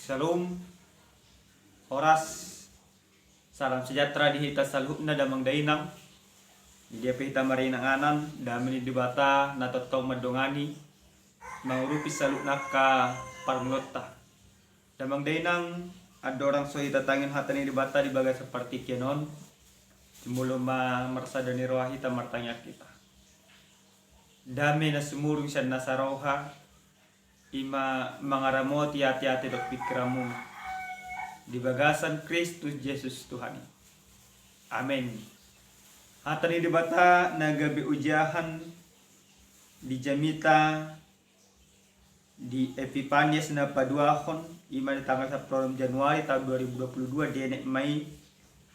Shalom, oras, salam sejahtera di hita salhubna damang dainang. Di dia pihita marinanganan, dami di bata natotong madongani, maurupi salukna ka parnglota. Damang dainang, ada orang so hita tangin hatani di bata di bagai seperti kenon, sebelum merasa dani roh hita martanya kita. Dami na sumurung siya nasaroha, ima mangaramoti hati-hati dok pikiranmu di bagasan Kristus Yesus Tuhan. Amin. Hatani di bata nagabi ujahan di Jamita di Epipanias na paduahon ima di tanggal 10 Januari tahun 2022 di Mai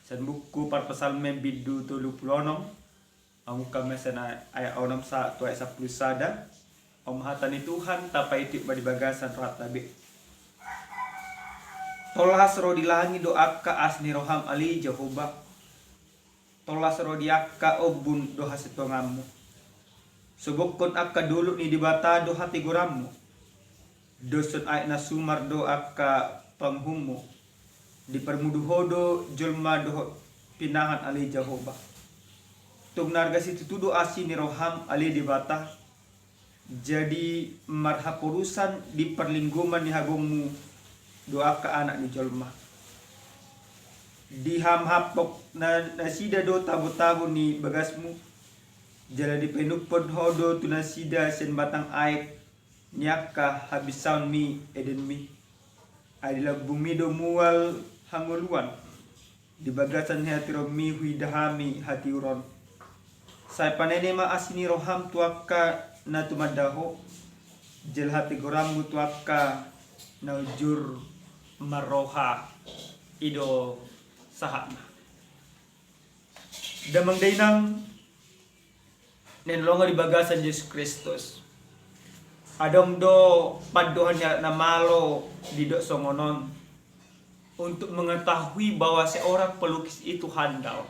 san buku parpasalmen bidu tulu pulonom amuka mesana ayat 6 sa tu ayat 10 sada. Om hatani Tuhan tapai itu badi bagasan ratabe. Tolas ro dilangi doaka asni roham ali Jehovah. Tolas ro diaka obun doha setongamu. Subukon akka dulu ni dibata do hati guramu. Dosun ayat na sumar do akka panghumu. Di permuduhodo julma do pinahan ali Jehovah. Tugnarga situ tudo asni roham ali dibata. Jadi marhapurusan di perlingguman ni hagungmu doa ke anak ni jolma di hamhapok na nasida do tabu-tabu ni bagasmu jala di penupod hodo tu nasida sen batang aik nyaka habisaun mi eden mi adilah bumi do mual hanguluan di bagasan hati romi huidahami hati uron saya panene ma asini roham tuaka na tumadaho jel hati goram mutuaka na ujur maroha ido sahana damang dainang nenlonga di bagasan Yesus Kristus adong do padohannya na malo di dok songonon untuk mengetahui bahwa seorang pelukis itu handal.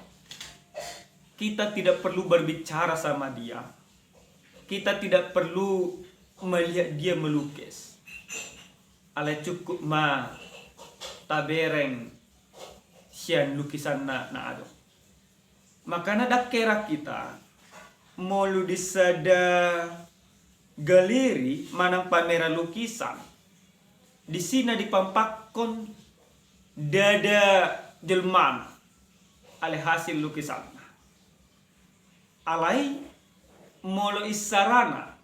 Kita tidak perlu berbicara sama dia. Kita tidak perlu melihat dia melukis. Ale cukup ma tabereng sian lukisan na ado. Makanya dak kera kita molu disada galeri manang pameran lukisan. Di sini dipampakkan dada jelman ale hasil lukisan. Alai molo isarana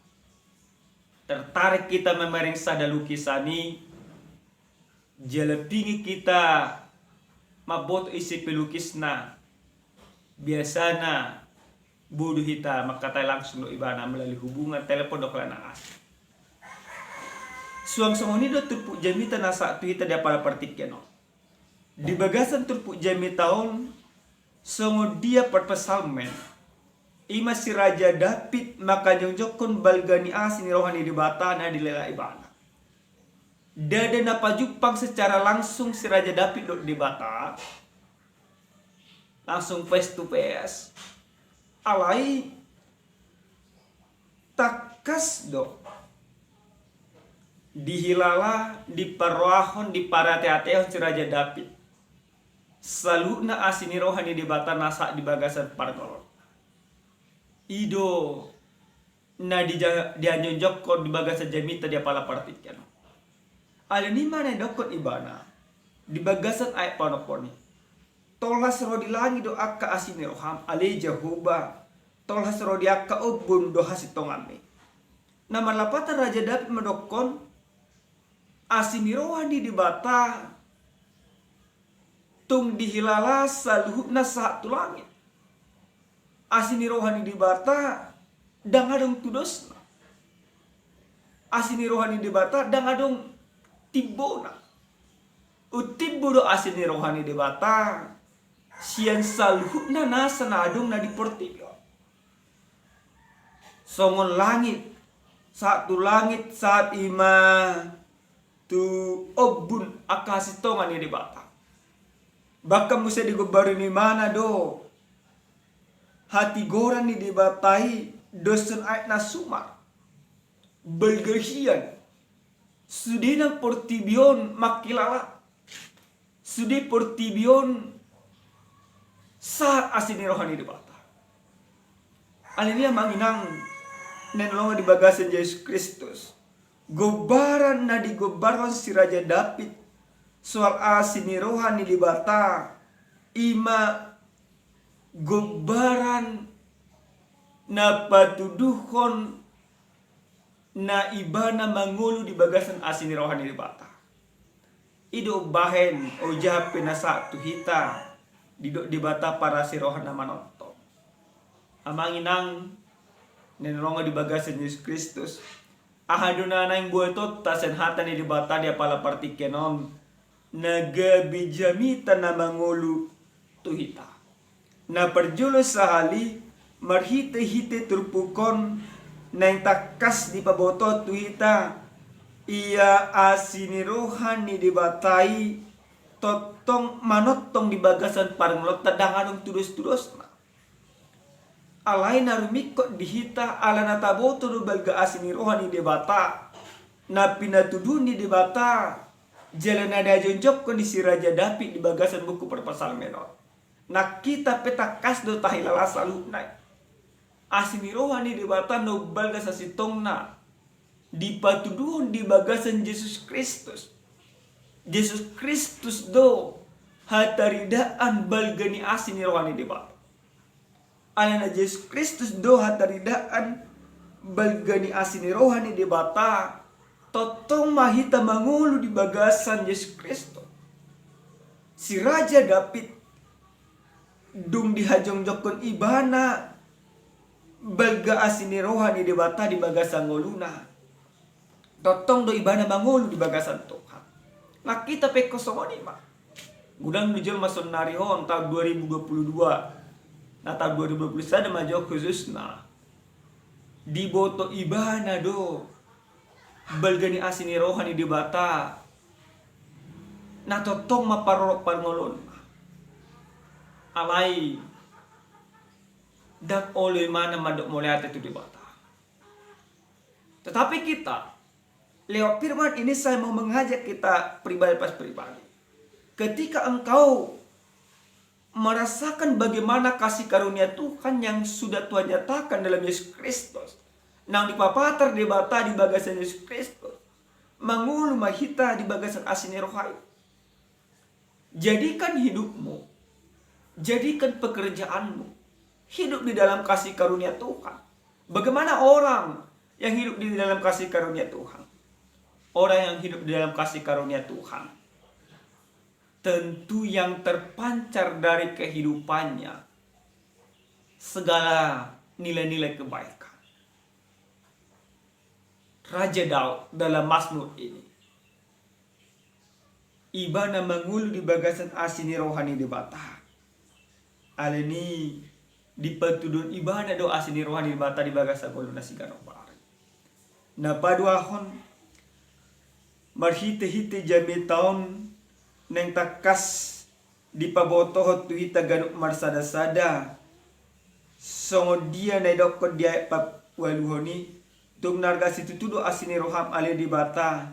tertarik kita memereng sada lukisani jalepingi kita mabot isi pelukisna biasana bodoh kita makatai langsung lo ibana melalui hubungan telepon dokla naas suang songoni do turpu jamita nasa tu kita dia para partikeno di bagasan turpu jamitaon songo dia perpesalmen ima si Raja David maka jongjokon balgani asini rohani di bata na dilela ibana. Dada napajupang secara langsung si Raja David di bata. Langsung face to face. Alai takas do. Dihilala di parwahon di parateateon si Raja David. Saluna asini rohani di bata nasa di bagasan pargolon. Ido na dia nyonjok di bagasan jamita dia pala partikan. Ala ni mana dokot ibana di bagasan ayat panoponi. Tolas ro di langi do akka asini roham ale Jehovah. Tolas ro di akka obun do hasitongame. Nama lapatan Raja David medokon asini rohani di bata tung dihilala saluhna satu langit. Asini rohani di bata dang adong tudos. Asini rohani di bata dang adong tibona. Utibbo do asini rohani di bata sian salhuna nasa na adong na diportigo. Songon langit satu langit saat ima tu obun akasitongan di bata. Bahkan musa digobarin di mana do hati goran ni dibatai dosen ayat na sumar belgerhian Sudena portibion makilala. Sudi portibion saat asini rohani di bata. Alenia manginang nenlonga di bagasan Yesus Kristus. Gobaran na digobaran si Raja David soal asini rohani di bata. Ima gobaran na patuduhon na ibana mangulu di bagasan asini rohani di bata. Ido bahen o jape na satu hita di bata para si rohana manonto. Amanginang nenronga di bagasan Yesus Kristus. Ahaduna na yung buhatot tasen hata ni di bata dia pala partikenon nagabijamita na mangulu tuhita. Na perjulos sa hali marhite-hite turpukon na yung takas di paboto tuhita. Ia asiniruhan ni dibatai totong manotong di bagasan parnglot tadangan tudus-tudus na. Alay na rumikot dihita ala nataboto do balga asiniruhan ni dibata na pinatudu ni dibata jalan ada jonjok ko di si Raja David di bagasan buku perpasal menor. Nakita petakas do tahilala salunay. Asiniruhan ni dibata no balga sa sitong na dipatuduhon di bagasan Yesus Kristus. Yesus Kristus do hataridaan balgani asin rohani di bata. Alana Yesus Kristus do hataridaan balgani asin rohani di bata. Totong mahita mangulu di bagasan Yesus Kristus. Si Raja David dung dihajongjokon ibana balga asin rohani di bata di bagasan ngoluna. Totong do ibana mangulu di bagasan Tuhan. Nakita pe kosongoni ma. Gudang nujul mason narihon tahun 2022. Na tahun 2021 majo khususna. Di boto ibana do. Balgani asini rohani di bata. Na totong maparorok parngolon. Alay. Dak oleh mana madok moliate itu di bata. Tetapi kita lewat firman ini saya mau mengajak kita pribadi pas pribadi. Ketika engkau merasakan bagaimana kasih karunia Tuhan yang sudah Tuhan nyatakan dalam Yesus Kristus. Nang dipapatar di bata di bagasan Yesus Kristus. Mangulu mahita di bagasan asini rohai. Jadikan hidupmu. Jadikan pekerjaanmu. Hidup di dalam kasih karunia Tuhan. Bagaimana orang yang hidup di dalam kasih karunia Tuhan? Orang yang hidup di dalam kasih karunia Tuhan tentu yang terpancar dari kehidupannya segala nilai-nilai kebaikan. Raja Daud dalam Mazmur ini ibana mangulu di bagasan asini rohani di bata. Aleni di petudun ibana do asini rohani di bata di bagasan goluna siganopar. Na paduahon marhite-hite jami taon neng takas di pabotohot tuhita ganuk marsada-sada songo dia na dokko dia waluhoni tung narga situ tudo asini roham ale di bata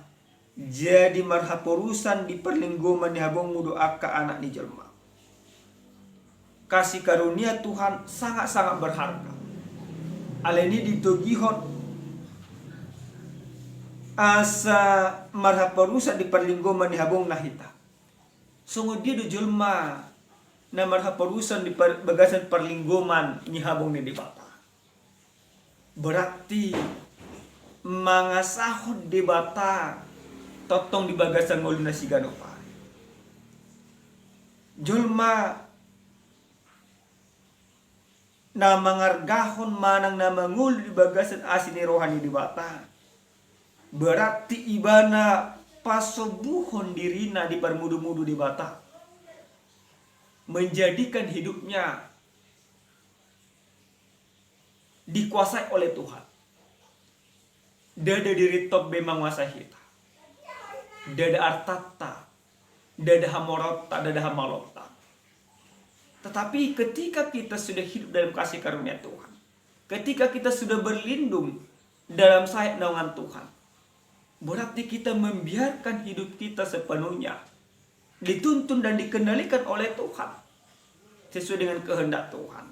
jadi marhaporusan di perlinggoman ni habong mudo akka anak ni jelma. Kasih karunia Tuhan sangat-sangat berharga. Ale ni ditugihon asa marhaporusa di perlinggoman ni habong nahita. Sungguh dia do jelma na marhaporusan di bagasan perlinggoman ni habong ni di bata. Berarti mangasahod di bata totong di bagasan ngoluna siganopa. Jelma na mangargahon manang na mangul di bagasan asini rohani di bata. Berarti ibana pasobuhon dirina di permudu-mudu di bata. Menjadikan hidupnya dikuasai oleh Tuhan. Dada diri top memang wasahita. Dada artata. Dada hamorota, dada hamalota. Tetapi ketika kita sudah hidup dalam kasih karunia Tuhan. Ketika kita sudah berlindung dalam sayap naungan Tuhan. Berarti kita membiarkan hidup kita sepenuhnya dituntun dan dikendalikan oleh Tuhan sesuai dengan kehendak Tuhan.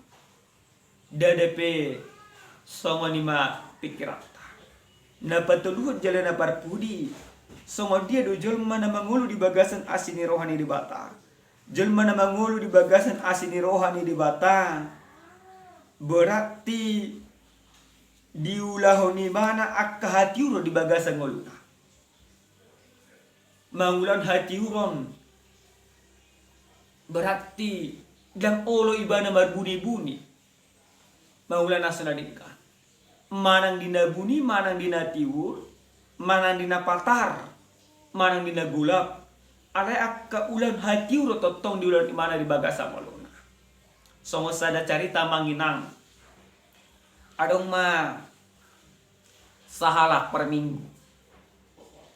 Dadape songo nima pikiran. Na patuluhut jalan parpudi. Songo dia do jelma na mangulu di bagasan asini rohani di bata. Jelma na mangulu di bagasan asini rohani di bata. Berarti diulahoni mana akka hati uro di bagasan ngoluna. Mangulan hati uron. Berarti dan olo ibana marbuni-buni. Mangulan asana dingka. Manang dina buni, manang dina tiwur, manang dina patar, manang dina gulap. Alay akka ulan hati uro totong di ulan mana di bagasa molona. Songo sada carita manginang. Adong ma sahalak per minggu.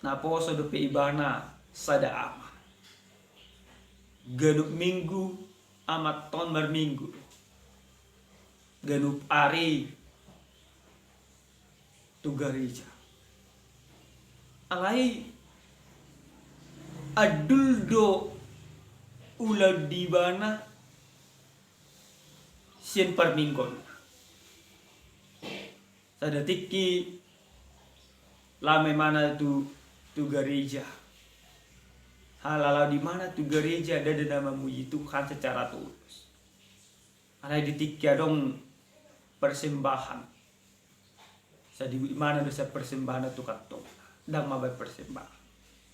Naposo dope ibana sada ama. Ganup minggu amat ton berminggu. Ganup ari tu gereja. Alai adul do ulah di bana sien per minggon. Sada tiki lame mana tu gereja. Halalau di mana tu gereja ada nama memuji Tuhan secara tulus. Alai ditiki adong persembahan. Di mana dosa persembahan itu katong dang mabay persembahan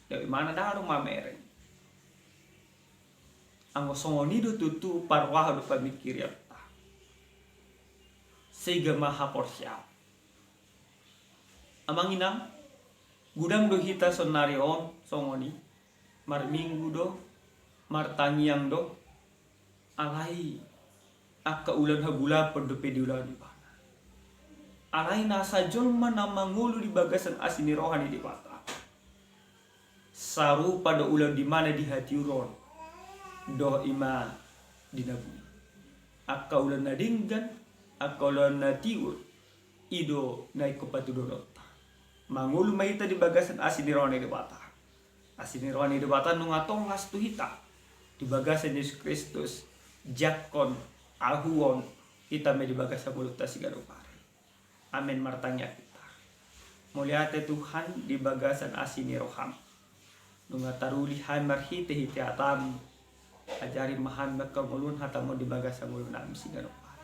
dari mana darong mamereng ang songo nido tutu parwah do pamikir yapta sega maha porsiap amang inang gudang do hita sonarion songo ni mar minggu do mar tangiang do alai akka ulan habula do pediulan di bawah. Alai nasa jolma na mangulu di bagasan asini rohani di bata. Saru pada ulang di mana di hati uron. Doh ima dinabuni. Akka ulan nadinggan, akka ulan natiur. Ido naik kopatu dodota. Mangulu maita di bagasan asini rohani di bata. Asini rohani di bata nungatong hastu hita. Di bagasan Yesus Kristus. Jakon, ahuon. Kita me di bagasan mulut tasigarupa. Amin martanya kita. Muliate Tuhan di bagasan asini roham. Nunga taruli hai marhite hite atam. Ajari mahan maka mulun hatamu di bagasan mulun amin sigarupa.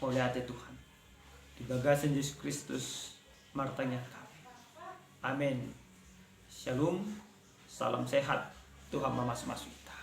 Muliate Tuhan. Di bagasan Yesus Kristus martanya kami. Amin. Shalom. Salam sehat. Tuhan mamas masuk kita.